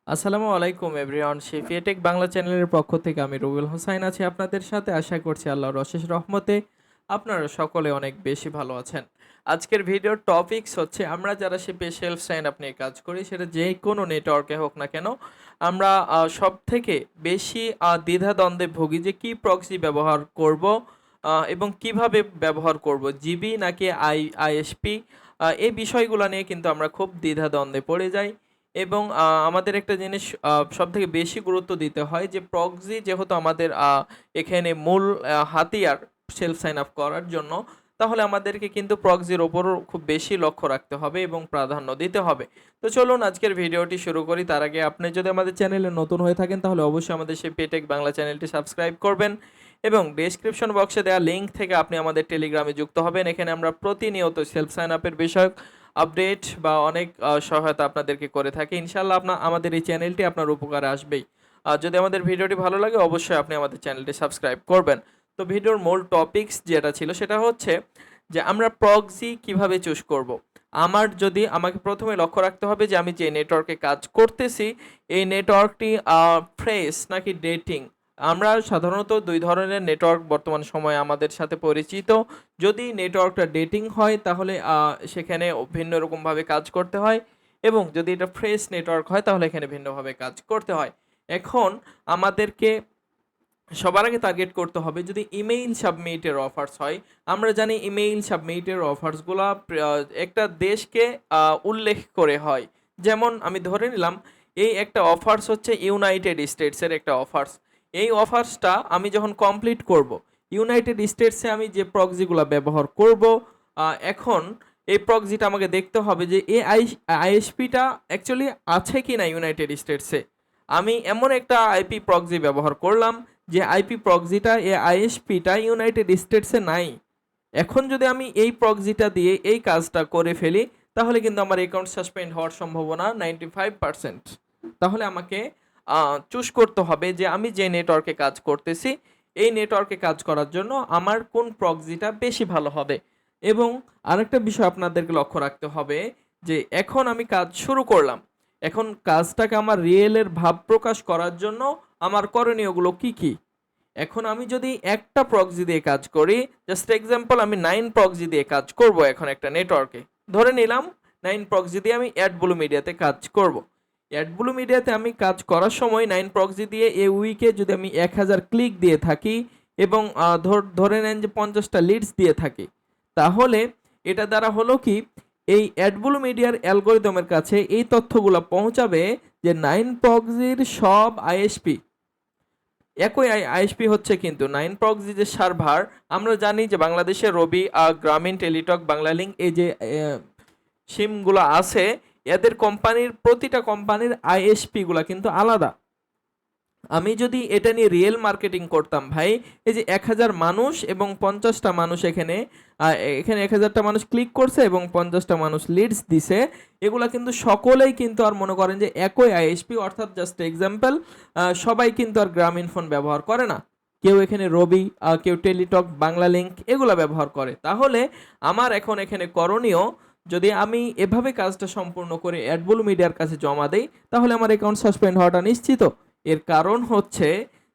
আসসালামু আলাইকুম এভরিওয়ান, শিফিয়েটেক বাংলা চ্যানেলের পক্ষ থেকে আমি রুবেল হোসাইন আছি আপনাদের সাথে। আশা করছি আল্লাহর অশেষ রহমতে আপনারা সকলে অনেক বেশি ভালো আছেন। আজকের ভিডিওর টপিকস হচ্ছে আমরা যারা শিপে সেলফ সাইন আপ নিয়ে কাজ করি, সেটা যে কোনো নেটওয়ার্কে হোক না কেন, আমরা সব থেকে বেশি দ্বিধাদ্বন্দ্বে ভুগি যে কি প্রক্সি ব্যবহার করব এবং কিভাবে ব্যবহার করব, জিবি নাকি আইএসপি। এই বিষয়গুলো নিয়ে কিন্তু আমরা খুব দ্বিধাদ্বন্দ্বে পড়ে যাই। এবং আমাদের একটা জিনিস সবথেকে বেশি গুরুত্ব দিতে হয় যে প্রক্সি যেহেতু আমাদের এখানে মূল হাতিয়ার সেলফ সাইন আপ করার জন্য, তাহলে আমাদেরকে কিন্তু প্রক্সির ওপরও খুব বেশি লক্ষ্য রাখতে হবে এবং প্রাধান্য দিতে হবে। তো চলুন আজকের ভিডিওটি শুরু করি। তার আগে আপনি যদি আমাদের চ্যানেলে নতুন হয়ে থাকেন তাহলে অবশ্যই আমাদের সেই পেটেক বাংলা চ্যানেলটি সাবস্ক্রাইব করবেন এবং ডেসক্রিপশন বক্সে দেওয়া লিঙ্ক থেকে আপনি আমাদের টেলিগ্রামে যুক্ত হবেন। এখানে আমরা প্রতিনিয়ত সেলফ সাইন আপের বিষয়ক আপডেট বা অনেক সহায়তা আপনাদেরকে করে থাকি। ইনশাআল্লাহ আমাদের এই চ্যানেলটি আপনার উপকারে আসবেই। আর যদি আমাদের ভিডিওটি ভালো লাগে অবশ্যই আপনি আমাদের চ্যানেলটি সাবস্ক্রাইব করবেন। তো ভিডিওর মূল টপিকস যেটা ছিল সেটা হচ্ছে যে আমরা প্রক্সি কিভাবে চুজ করব। আমাকে প্রথমে লক্ষ্য রাখতে হবে যে আমি যে নেটওয়ার্কে কাজ করতেছি এই নেটওয়ার্কটি ফ্রেশ নাকি ডেটিং। আমরা সাধারণত দুই ধরনের নেটওয়ার্ক বর্তমান সময়ে আমাদের সাথে পরিচিত। যদি নেটওয়ার্কটা ডেটিং হয় তাহলে সেখানে ভিন্ন রকমভাবে কাজ করতে হয়, এবং যদি এটা ফ্রেশ নেটওয়ার্ক হয় তাহলে এখানে ভিন্নভাবে কাজ করতে হয়। এখন আমাদেরকে সবার আগে টার্গেট করতে হবে যদি ইমেইল সাবমিটের অফার্স হয়। আমরা জানি ইমেইল সাবমিটের অফার্সগুলো একটা দেশকে উল্লেখ করে হয়। যেমন আমি ধরে নিলাম এই একটা অফার্স হচ্ছে ইউনাইটেড স্টেটসের একটা অফার্স। এই অফার্সটা আমি যখন কমপ্লিট করব, ইউনাইটেড স্টেটসে আমি যে প্রক্সিগুলো ব্যবহার করব, এখন এই প্রক্সিটা আমাকে দেখতে হবে যে এই আইএসপিটা অ্যাকচুয়ালি আছে কি না ইউনাইটেড স্টেটসে। আমি এমন একটা আইপি প্রক্সি ব্যবহার করলাম যে আইপি প্রক্সিটা এ আইএসপিটা ইউনাইটেড স্টেটসে নাই। এখন যদি আমি এই প্রক্সিটা দিয়ে এই কাজটা করে ফেলি তাহলে কিন্তু আমার অ্যাকাউন্ট সাসপেন্ড হওয়ার সম্ভাবনা 95%। তাহলে আমাকে চুজ করতে হবে যে আমি যে নেটওয়ার্কে কাজ করতেছি এই নেটওয়ার্কে কাজ করার জন্য আমার কোন প্রক্সিটা বেশি ভালো হবে। এবং আরেকটা বিষয় আপনাদেরকে লক্ষ্য রাখতে হবে যে এখন আমি কাজ শুরু করলাম, এখন কাজটাকে আমার রিয়েলের ভাব প্রকাশ করার জন্য আমার করণীয়গুলো কি কি। এখন আমি যদি একটা প্রক্সি দিয়ে কাজ করি, জাস্ট এক্সাম্পল আমি 9 প্রক্সি দিয়ে কাজ করব এখন একটা নেটওয়ার্কে, ধরে নিলাম 9 প্রক্সি দিয়ে আমি অ্যাডব্লু মিডিয়াতে কাজ করব। অ্যাডব্লু মিডিয়াতে আমি কাজ করার সময় 9 প্রক্সি দিয়ে এ উইকে যদি আমি 1000 ক্লিক দিয়ে থাকি এবং ধরে নেন যে 50টা লিডস দিয়ে থাকি, তাহলে এটা দ্বারা হলো কি এই অ্যাডব্লু মিডিয়ার অ্যালগরিদমের কাছে এই তথ্যগুলো পৌঁছাবে যে 9 প্রক্সির সব আইএসপি একই আইএসপি হচ্ছে, কিন্তু 9 প্রক্সি যে সার্ভার আমরা জানি যে বাংলাদেশে রবি, গ্রামীণ টেলিটক, বাংলালিংক এই যে সিমগুলো আছে, এদের কোম্পানির প্রতিটা কোম্পানির আইএসপিগুলো কিন্তু আলাদা। আমি যদি এটা নিয়ে রিয়েল মার্কেটিং করতাম ভাই, এই যে 1000 মানুষ এবং 50টা মানুষ এখানে 1000টা মানুষ ক্লিক করছে এবং 50টা মানুষ লিডস দিছে, এগুলা কিন্তু সকলেই কিন্তু আর মনে করেন যে একই আইএসপি, অর্থাৎ জাস্ট এক্সাম্পল সবাই কিন্তু আর গ্রামীণ ফোন ব্যবহার করে না। কেউ এখানে রবি, কেউ টেলিটক, বাংলা লিংক এগুলা ব্যবহার করে। তাহলে আমার এখন এখানে করণীয়, যদি আমি এভাবে কাজটা সম্পূর্ণ করে অ্যাডব্লু মিডিয়ার কাছে জমা দেই তাহলে আমার অ্যাকাউন্ট সাসপেন্ড হওয়াটা নিশ্চিত। এর কারণ হচ্ছে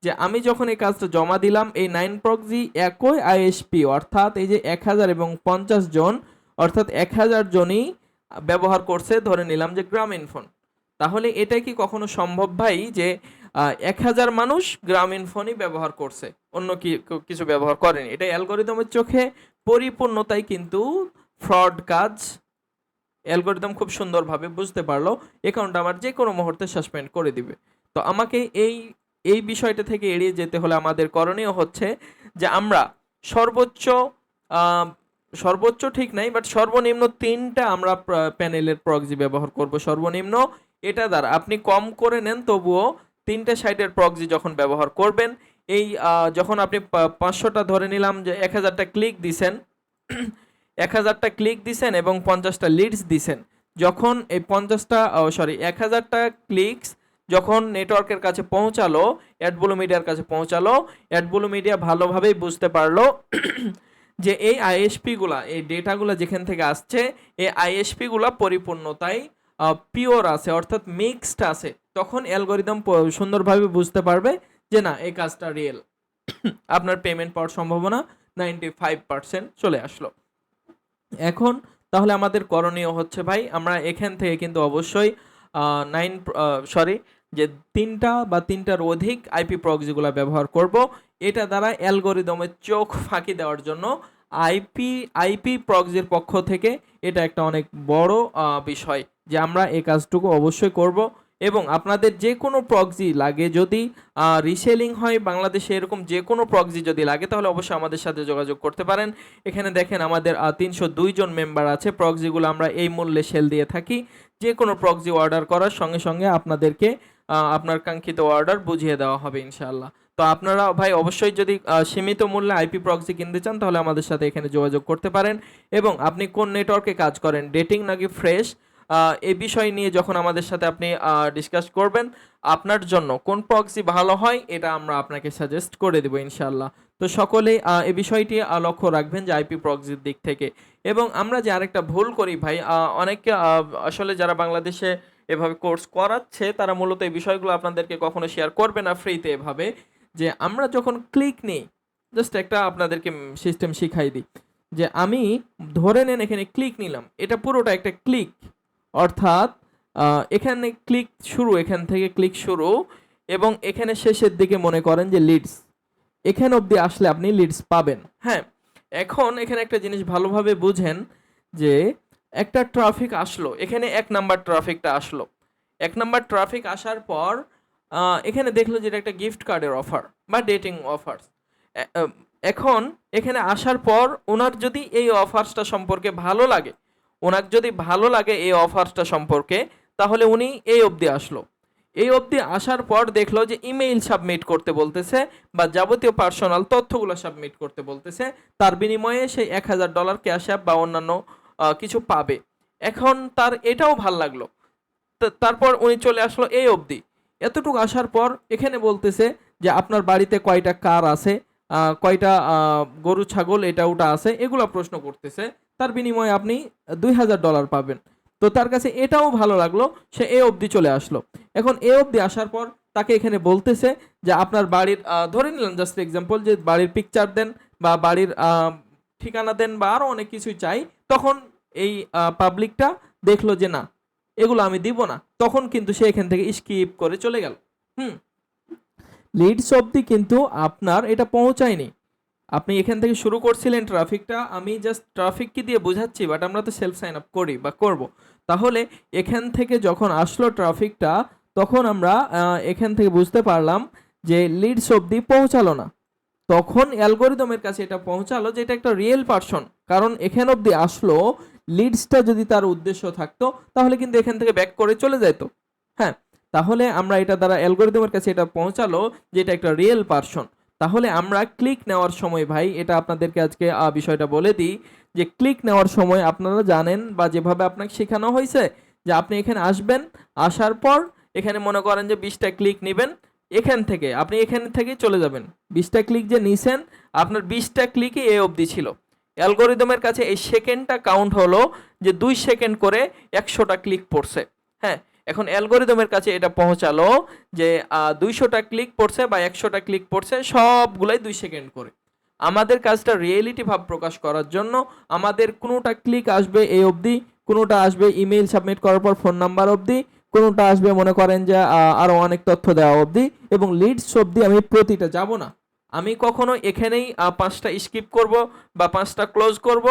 যে আমি যখন এই কাজটা জমা দিলাম এই 9 প্রক্সি একই আইএসপি, অর্থাৎ এই যে 1000 এবং 50 জন, অর্থাৎ 1000 জনই ব্যবহার করছে ধরে নিলাম যে গ্রামীণ ফোন। তাহলে এটা কি কখনো সম্ভব ভাই যে 1000 মানুষ গ্রামীণ ফোনই ব্যবহার করছে, অন্য কিছু ব্যবহার করেনি? এটা অ্যালগরিদমের চোখে পরিপূর্ণতাই কিন্তু ফ্রড কাজ। অ্যালগরিদম খুব সুন্দরভাবে বুঝতে পারলো অ্যাকাউন্ট আমার যে কোনো মুহূর্তে সাসপেন্ড করে দিবে। তো আমাকে এই এই বিষয়টা থেকে এড়িয়ে যেতে হলে আমাদের করণীয় হচ্ছে যে আমরা সর্বোচ্চ আহ, সর্বোচ্চ ঠিক নাই, বাট সর্বনিম্ন 3টা আমরা প্যানেলের প্রক্সি ব্যবহার করব সর্বনিম্ন। এটা দ্বারা আপনি কম করে নেন তবুও 3টে সাইটের প্রক্সি যখন ব্যবহার করবেন, এই যখন আপনি 500টা ধরে নিলাম যে 1000টা ক্লিক দিছেন 1000টা ক্লিক দিছেন এবং 50টা লিডস দিছেন, যখন এই 1000টা ক্লিকস যখন নেটওয়ার্কের কাছে পৌঁছালো, অ্যাডব্লু মিডিয়ার কাছে পৌঁছালো, অ্যাডব্লু মিডিয়া ভালোভাবেই বুঝতে পারলো যে এই আইএসপি গুলা, এই ডেটাগুলো যেখান থেকে আসছে এই আইএসপি গুলা পরিপূর্ণতায় পিওর আছে অর্থাৎ মিক্সড আছে, তখন অ্যালগরিদম সুন্দরভাবে বুঝতে পারবে যে না এই কাজটা রিয়েল। আপনার পেমেন্ট পাওয়ার সম্ভাবনা 95% চলে আসলো। এখন তাহলে আমাদের করণীয় হচ্ছে ভাই, আমরা এখান থেকে কিন্তু অবশ্যই যে 3টা বা 3টার অধিক আইপি প্রক্সিগুলো ব্যবহার করব। এটা দ্বারা অ্যালগরিদমের চোখ ফাঁকি দেওয়ার জন্য আইপি প্রক্সির পক্ষ থেকে এটা একটা অনেক বড় বিষয় যে আমরা এই কাজটুকু অবশ্যই করব। এবং আপনাদের যে কোনো প্রক্সি লাগে, যদি রিসেলিং হয় বাংলাদেশে এরকম যে কোনো প্রক্সি যদি লাগে, তাহলে অবশ্যই আমাদের সাথে যোগাযোগ করতে পারেন। এখানে দেখেন আমাদের 302 জন মেম্বার আছে। প্রক্সিগুলো আমরা এই মূল্যে সেল দিয়ে থাকি। যে কোনো প্রক্সি অর্ডার করার সঙ্গে সঙ্গে আপনাদেরকে আপনার কাঙ্ক্ষিত অর্ডার বুঝিয়ে দেওয়া হবে ইনশাআল্লাহ। তো আপনারা ভাই অবশ্যই যদি সীমিত মূল্যে আইপি প্রক্সি কিনতে চান, তাহলে আমাদের সাথে এখানে যোগাযোগ করতে পারেন। এবং আপনি কোন নেটওয়ার্কে কাজ করেন, ডেটিং নাকি ফ্রেশ, এই বিষয় নিয়ে যখন আমাদের সাথে আপনি ডিসকাস করবেন, আপনার জন্য কোন প্রক্সি ভালো হয় এটা আমরা আপনাকে সাজেস্ট করে দেবো ইনশাআল্লাহ। তো সকলেই এই বিষয়টি লক্ষ্য রাখবেন যে আইপি প্রক্সির দিক থেকে। এবং আমরা যে আরেকটা ভুল করি ভাই, অনেকে আসলে যারা বাংলাদেশে এভাবে কোর্স করাচ্ছে, তারা মূলত এই বিষয়গুলো আপনাদেরকে কখনো শেয়ার করবে না ফ্রিতে, এভাবে যে আমরা যখন ক্লিক নিই, জাস্ট একটা আপনাদেরকে সিস্টেম শিখাই দিই যে আমি ধরে নেন এখানে ক্লিক নিলাম, এটা পুরোটা একটা ক্লিক, অর্থাৎ এখানে ক্লিক শুরু, এখান থেকে ক্লিক শুরু এবং এখানে শেষের দিকে মনে করেন যে লিডস, এখানে অবধি আসলে আপনি লিডস পাবেন। হ্যাঁ, এখন এখানে একটা জিনিস ভালোভাবে বুঝেন যে একটা ট্রাফিক আসলো, এখানে 1 নাম্বার ট্রাফিকটা আসলো। 1 নাম্বার ট্রাফিক আসার পর এখানে দেখলো যে এটা একটা গিফট কার্ডের অফার বা ডেটিং অফার্স। এখন এখানে আসার পর ওনার যদি এই অফার্সটা সম্পর্কে ভালো লাগে, ওনার যদি ভালো লাগে এই অফার্সটা সম্পর্কে, তাহলে উনি এই অবধি আসলো। এই অবধি আসার পর দেখলো যে ইমেইল সাবমিট করতে বলতেছে বা যাবতীয় পার্সোনাল তথ্যগুলো সাবমিট করতে বলতেছে, তার বিনিময়ে সেই $1000 ক্যাশ অ্যাপ বা অন্যান্য কিছু পাবে। এখন তার এটাও ভাল লাগলো, তারপর উনি চলে আসলো এই অবধি। এতটুকু আসার পর এখানে বলতেছে যে আপনার বাড়িতে কয়টা কার আছে, কয়টা গরু ছাগল এটা ওটা আছে, এগুলো প্রশ্ন করতেছে। তার বিনিময়ে আপনি $2000 পাবেন। তো তার কাছে এটাও ভালো লাগলো, সে এ অবধি চলে আসলো। এখন এ অবধি আসার পর তাকে এখানে বলতেছে যে আপনার বাড়ির ধরে নিলাম জাস্ট এক্সাম্পল যে বাড়ির পিকচার দেন বা বাড়ির ঠিকানা দেন বা আরও অনেক কিছুই চাই। তখন এই পাবলিকটা দেখলো যে না, এগুলো আমি দিব না, তখন কিন্তু সে এখান থেকে স্কিপ করে চলে গেল। লিডস অবধি কিন্তু আপনার এটা পৌঁছায়নি। আপনি এখান থেকে শুরু করছিলেন ট্রাফিকটা, আমি জাস্ট ট্রাফিক কি দিয়ে বোঝাচ্ছি, বাট আমরা তো সেলফ সাইন আপ করি বা করব। তাহলে এখান থেকে যখন আসলো ট্রাফিকটা, তখন আমরা এখান থেকে বুঝতে পারলাম যে লিডস অবধি পৌঁছালো না। তখন অ্যালগরিদমের কাছে এটা পৌঁছালো যে এটা একটা রিয়েল পারসন, কারণ এখান অবধি আসলো। লিডসটা যদি তার উদ্দেশ্য থাকতো তাহলে কিন্তু এখান থেকে ব্যাক করে চলে যেত। হ্যাঁ, তাহলে আমরা এটা দ্বারা অ্যালগরিদমের কাছে এটা পৌঁছালো যে এটা একটা রিয়েল পারসন। তাহলে আমরা ক্লিক নেওয়ার সময় ভাই, এটা আপনাদেরকে আজকে বিষয়টা বলে দিই যে ক্লিক নেওয়ার সময় আপনারা জানেন বা যেভাবে আপনাকে শেখানো হয়েছে যে আপনি এখানে আসবেন, আসার পর এখানে মনে করেন যে 20টা ক্লিক নেবেন, এখান থেকে আপনি এখান থেকে চলে যাবেন। 20টা ক্লিক যে নিছেন, আপনার 20টা ক্লিকই এ অবধি ছিল। অ্যালগরিদমের কাছে এই সেকেন্ডটা কাউন্ট হলো যে 2 সেকেন্ড করে 100টা ক্লিক পড়ছে। হ্যাঁ, এখন অ্যালগরিদমের কাছে এটা পৌঁছালো যে 200টা ক্লিক পড়ছে বা 100টা ক্লিক পড়ছে, সবগুলাই 2 সেকেন্ড করে। আমাদের কাজটা রিয়েলিটি ভাব প্রকাশ করার জন্য আমাদের কোনোটা ক্লিক আসবে এই অবধি, কোনোটা আসবে ইমেইল সাবমিট করার পর ফোন নাম্বার অবধি, কোনোটা আসবে মনে করেন যে আরও অনেক তথ্য দেওয়া অবধি, এবং লিডস অবধি আমি প্রতিটা যাব না। আমি কখনো এখানেই 5টা স্কিপ করব বা 5টা ক্লোজ করব,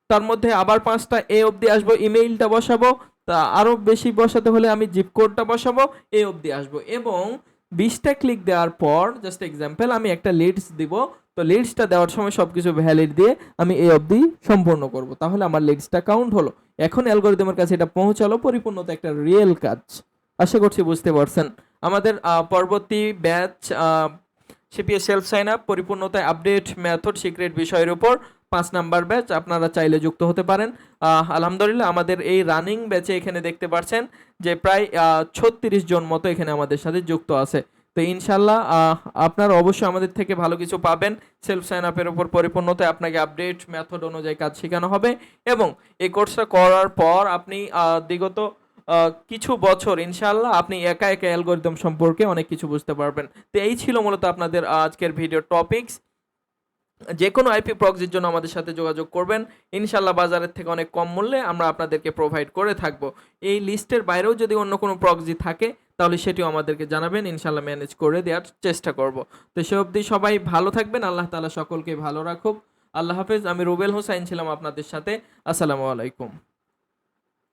তার মধ্যে আবার 5টা এ অবধি আসবো, ইমেইলটা বসাবো, তা আরও বেশি বসাতে হলে আমি জিপ কোডটা বসাবো, এ অবধি আসবো। এবং 20টা ক্লিক দেওয়ার পর জাস্ট এক্সাম্পল আমি একটা লিডস দিব, তো লিডসটা দেওয়ার সময় সব কিছু ভ্যালিড দিয়ে আমি এ অবধি সম্পূর্ণ করব, তাহলে আমার লিডসটা কাউন্ট হলো। এখন অ্যালগরিদমের কাছে এটা পৌঁছালো, পরিপূর্ণতা একটা রিয়েল কাজ। আশা করছি বুঝতে পারছেন। আমাদের পরবর্তী batch CPS self sign up পরিপূর্ণতায় আপডেট মেথড সিক্রেট বিষয়ের উপর 5 নাম্বার ব্যাচ, আপনারা চাইলে যুক্ত হতে পারেন। আলহামদুলিল্লাহ আমাদের এই রানিং ব্যাচে এখানে দেখতে পাচ্ছেন যে প্রায় 36 জন মতো এখানে আমাদের সাথে যুক্ত আছে। তো ইনশাল্লাহ আপনারা অবশ্যই আমাদের থেকে ভালো কিছু পাবেন। সেলফ সাইন আপের উপর পরিপূর্ণতায় আপনাকে আপডেট মেথড অনুযায়ী কাজ শেখানো হবে এবং এই কোর্সটা করার পর আপনি বিগত কিছু বছর ইনশাআল্লাহ আপনি একা একা অ্যালগরিদম সম্পর্কে অনেক কিছু বুঝতে পারবেন। তো এই ছিল মূলত আপনাদের আজকের ভিডিও টপিকস। যেকোনো আইপি প্রক্সির জন্য আমাদের সাথে যোগাযোগ করবেন। ইনশাআল্লাহ বাজারের থেকে অনেক কম মূল্যে আমরা আপনাদেরকে প্রোভাইড করে থাকব। এই লিস্টের বাইরেও যদি অন্য কোনো প্রক্সি থাকে তাহলে সেটিও আমাদেরকে জানাবেন। ইনশাআল্লাহ ম্যানেজ করে দেওয়ার চেষ্টা করব। তো সে অবধি সবাই ভালো থাকবেন। আল্লাহ তাআলা সকলকে ভালো রাখুক। আল্লাহ হাফেজ। আমি রুবেল হোসাইন ছিলাম আপনাদের সাথে। আসসালামু আলাইকুম।